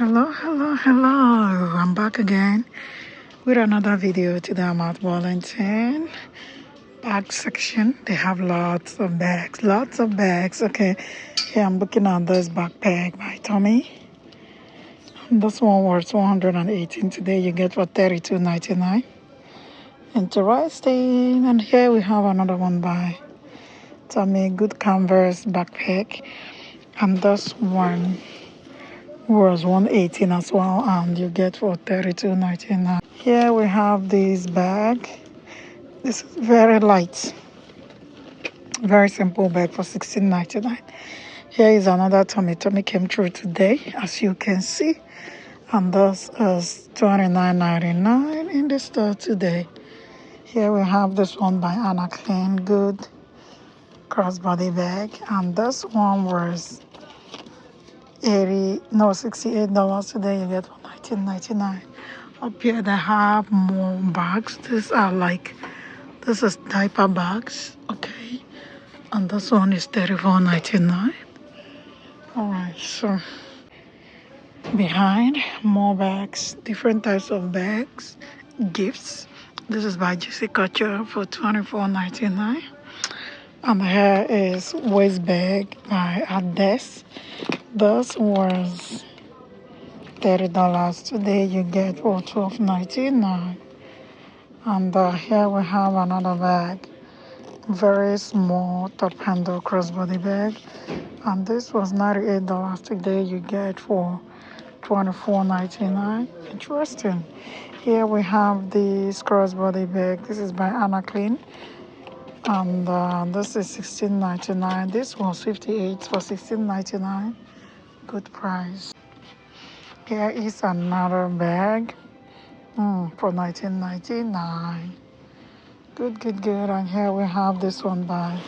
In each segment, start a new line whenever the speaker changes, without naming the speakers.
Hello. I'm back again with another video. Today I'm at Burlington bag section. They have lots of bags. Okay, here I'm looking at this backpack by Tommy. This one was 118. Today you get for 32.99. Interesting. And here we have another one by Tommy, good canvas backpack. And this one was 118 as well, and you get for 32.99. Here we have this bag. This is very light, very simple bag for 16.99. Here is another Tommy came through today, as you can see, and this is 29.99 in the store today. Here we have this one by Anna Klein, good crossbody bag, and this one was $68 today. You get for 19.99. Up here they have more bags. This is diaper bags, okay, and this one is 34.99. All right, so behind, more bags, different types of bags, gifts. This is by Juicy Culture for 24.99. And here is waist bag by Ades. This was $30. Today you get for 12.99. And here we have another bag, very small top handle crossbody bag, and this was $98. Today you get for 24.99. Interesting. Here we have this crossbody bag. This is by Anna Klein, and this is 16.99. This was 58 for 16.99. Good price. Here is another bag for 19.99. Good. And here we have this one by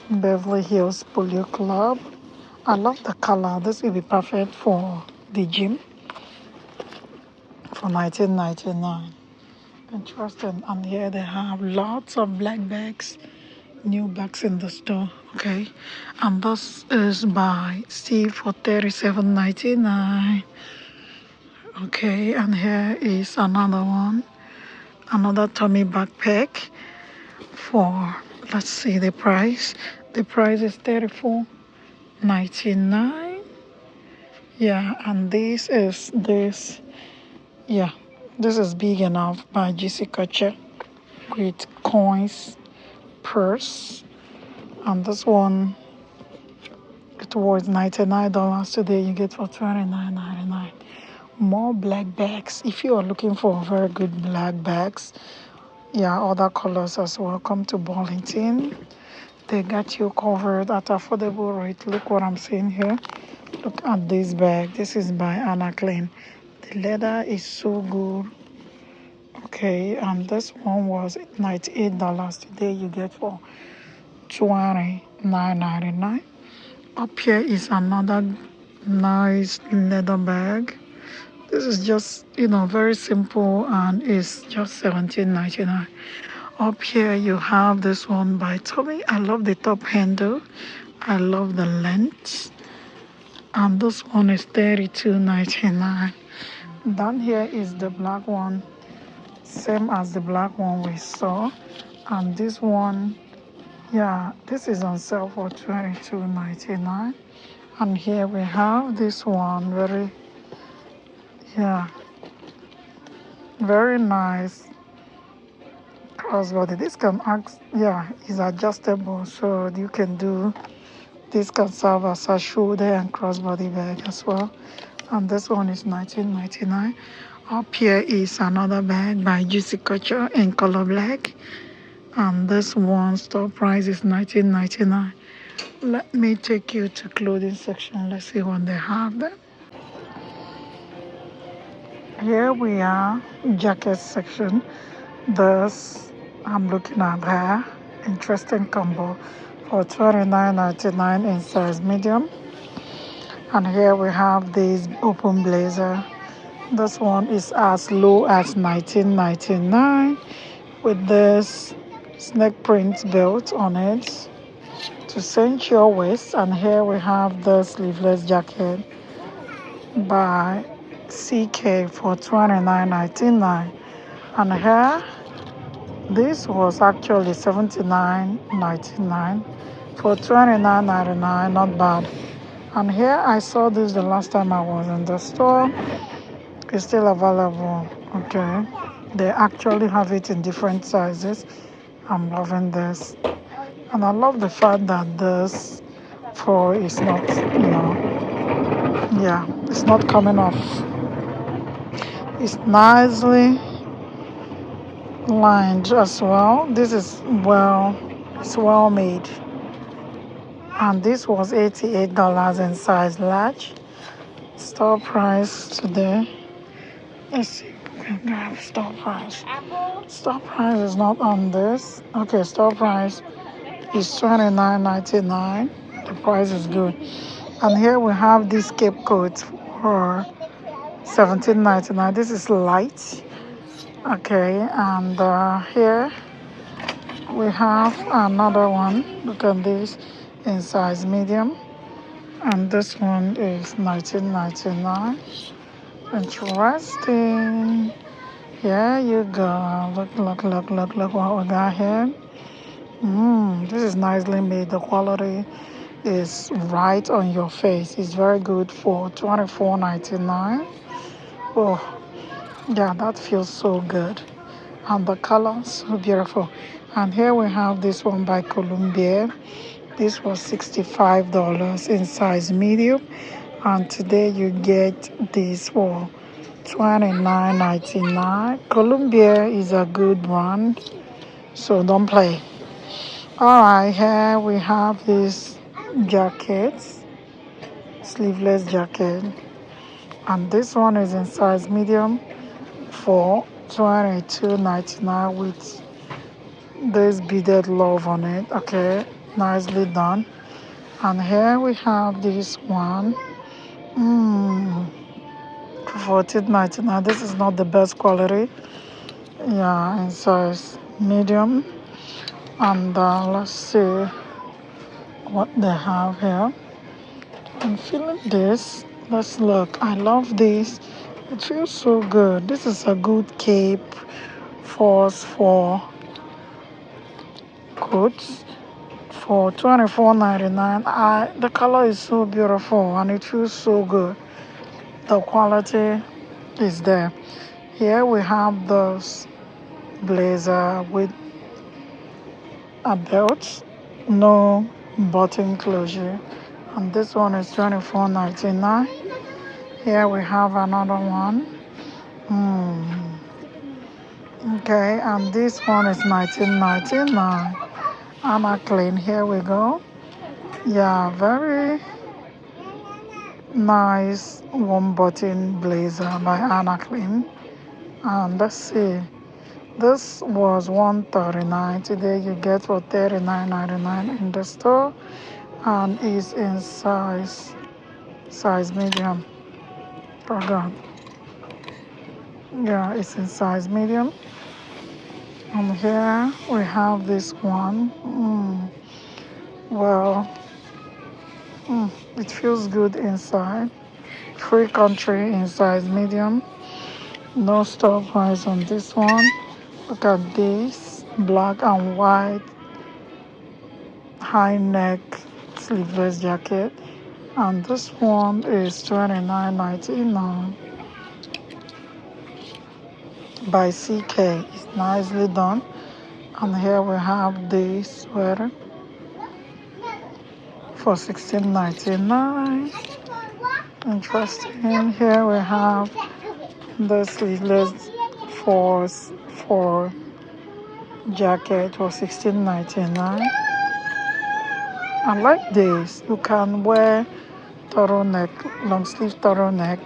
Beverly Hills Polio Club. I love the color. This will be perfect for the gym for 19.99. Interesting. And here they have lots of black bags, new bags in the store. Okay, and this is by Steve for 37.99. Okay, and here is another one, another Tommy backpack for, let's see the price. The price is $34.99. Yeah, and this is big enough by GC Culture with coins, purse, and this one, it was $99. Today you get for $29.99. More black bags. If you are looking for very good black bags, other colors as well, come to Burlington. They got you covered at affordable rate. Look what I'm saying here. Look at this bag. This is by Anna Klein. The leather is so good. Okay, and this one was $98. Today you get for $29.99. Up here is another nice leather bag. This is just, very simple, and it's just $17.99. Up here you have this one by Tommy. I love the top handle. I love the length. And this one is $32.99. Down here is the black one, same as the black one we saw. And this one, this is on sale for $22.99. And here we have this one, very nice crossbody. This can is adjustable, so you can do, this can serve as a shoulder and crossbody bag as well. And this one is $19.99. Up here is another bag by Juicy Culture in color black, and this one store price is $19.99. Let me take you to clothing section. Let's see what they have there. Here we are, jacket section. This I'm looking at here, interesting combo for $29.99 in size medium. And here we have this open blazer. This one is as low as $19.99 with this snake print belt on it to cinch your waist. And here we have the sleeveless jacket by CK for $29.99. And here, this was actually $79.99 for $29.99, not bad. And here I saw this the last time I was in the store. It's still available. Okay, they actually have it in different sizes. I'm loving this, and I love the fact that this fur is not, yeah, it's not coming off. It's nicely lined as well. This is it's well made. And this was $88 in size large. Store price today. Let's see if we can grab store price. Store price is not on this. Okay, store price is $29.99. The price is good. And here we have this cape coat for $17.99. This is light. Okay, and here we have another one. Look at this in size medium. And this one is $19.99. Interesting. Here you go. Look what we got here. This is nicely made. The quality is right on your face. It's very good for $24.99. Oh, yeah, that feels so good. And the color, so beautiful. And here we have this one by Columbia. This was $65 in size medium. And today you get this for $29.99. Columbia is a good brand, so don't play. All right, here we have this jacket, sleeveless jacket, and this one is in size medium for $22.99 with this beaded love on it. Okay, nicely done. And here we have this one. $14.99. This is not the best quality. Yeah, in size medium. And let's see what they have here. I'm feeling this. Let's look. I love this. It feels so good. This is a good cape for coats for $24.99. The color is so beautiful and it feels so good. The quality is there. Here we have this blazer with a belt, no button closure, and this one is $24.99. Here we have another one. Okay, and this one is $19.99. Anna Clean. Here we go. Yeah, very nice one button blazer by Anna Clean. And let's see. This was $139. Today you get for $39.99 in the store, and is in size medium. Oh God. Yeah, it's in size medium. And here we have this one. It feels good inside. Free country in size medium. No store price on this one. Look at this black and white high neck sleeveless jacket, and this one is $29.99 by CK. It's nicely done. And here we have this sweater for $16.99. Interesting. Here we have the sleeveless for jacket for $16.99. I like this. You can wear turtleneck, long sleeve turtleneck,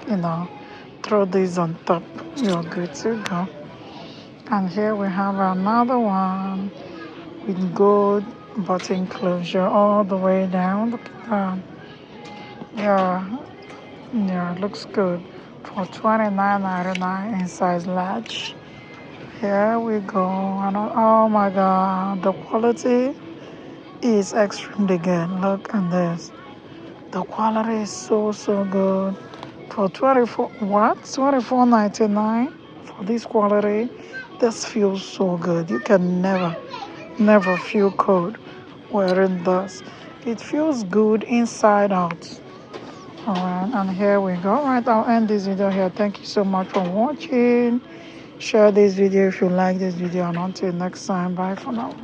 throw this on top. You're good to go. And here we have another one with gold button closure all the way down. Look at that. Yeah, it looks good for $29.99 in size large. Here we go. And oh my God, the quality is extremely good. Look at this. The quality is so good. for 24.99 for this quality. This feels so good. You can never feel cold wearing this. It feels good inside out. Alright, and here we go. Alright, I'll end this video here. Thank you so much for watching. Share this video if you like this video, and until next time, bye for now.